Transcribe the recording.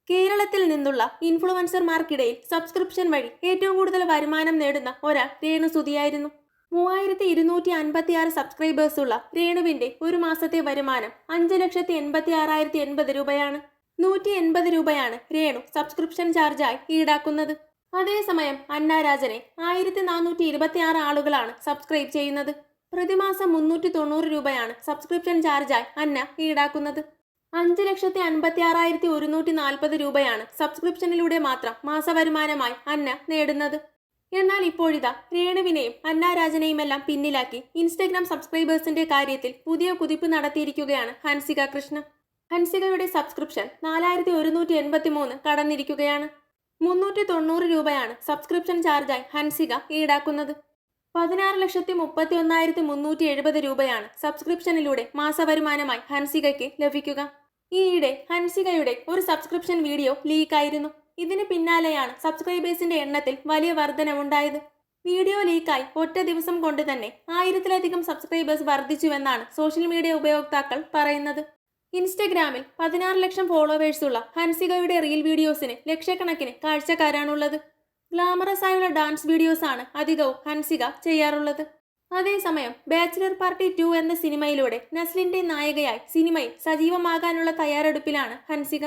കേരളത്തിൽ നിന്നുള്ള ഇൻഫ്ലുവൻസർമാർക്കിടയിൽ സബ്സ്ക്രിപ്ഷൻ വഴി ഏറ്റവും കൂടുതൽ വരുമാനം നേടുന്ന ഒരാൾ രേണു സുധിയായിരുന്നു. 3256 സബ്സ്ക്രൈബേഴ്സുള്ള രേണുവിന്റെ ഒരു മാസത്തെ വരുമാനം 5,86,080 രൂപയാണ്. 180 രൂപയാണ് രേണു സബ്സ്ക്രിപ്ഷൻ ചാർജായി ഈടാക്കുന്നത്. അതേസമയം അന്ന രാജനെ 1426 ആളുകളാണ് സബ്സ്ക്രൈബ് ചെയ്യുന്നത്. പ്രതിമാസം 390 രൂപയാണ് സബ്സ്ക്രിപ്ഷൻ ചാർജായി അന്ന ഈടാക്കുന്നത്. 5,56,140 രൂപയാണ് സബ്സ്ക്രിപ്ഷനിലൂടെ മാത്രം മാസവരുമാനമായി അന്ന നേടുന്നത്. എന്നാൽ ഇപ്പോഴിതാ രേണുവിനെയും അന്ന രാജനെയുമെല്ലാം പിന്നിലാക്കി ഇൻസ്റ്റഗ്രാം സബ്സ്ക്രൈബേഴ്സിന്റെ കാര്യത്തിൽ പുതിയ കുതിപ്പ് നടത്തിയിരിക്കുകയാണ് ഹൻസിക കൃഷ്ണ. ഹൻസികയുടെ സബ്സ്ക്രിപ്ഷൻ 4,183 കടന്നിരിക്കുകയാണ്. 390 രൂപയാണ് സബ്സ്ക്രിപ്ഷൻ ചാർജായി ഹൻസിക ഈടാക്കുന്നത്. 16,31,370 രൂപയാണ് സബ്സ്ക്രിപ്ഷനിലൂടെ മാസവരുമാനമായി ഹൻസികയ്ക്ക് ലഭിക്കുക. ഈയിടെ ഹൻസികയുടെ ഒരു സബ്സ്ക്രിപ്ഷൻ വീഡിയോ ലീക്കായിരുന്നു. ഇതിന് പിന്നാലെയാണ് സബ്സ്ക്രൈബേഴ്സിന്റെ എണ്ണത്തിൽ വലിയ വർധനവുണ്ടായത്. വീഡിയോ ലീക്കായി ഒറ്റ ദിവസം കൊണ്ട് തന്നെ 1000-ലധികം സബ്സ്ക്രൈബേഴ്സ് വർദ്ധിച്ചുവെന്നാണ് സോഷ്യൽ മീഡിയ ഉപയോക്താക്കൾ പറയുന്നത്. ഇൻസ്റ്റഗ്രാമിൽ 16 ലക്ഷം ഫോളോവേഴ്സുള്ള ഹൻസികയുടെ റീൽ വീഡിയോസിന് ലക്ഷക്കണക്കിന് കാഴ്ചക്കാരാണുള്ളത്. ഗ്ലാമറസ് ആയുള്ള ഡാൻസ് വീഡിയോസാണ് അധികവും ഹൻസിക ചെയ്യാറുള്ളത്. അതേസമയം ബാച്ചിലർ പാർട്ടി 2 എന്ന സിനിമയിലൂടെ നസ്ലിന്റെ നായികയായി സിനിമയിൽ സജീവമാകാനുള്ള തയ്യാറെടുപ്പിലാണ് ഹൻസിക.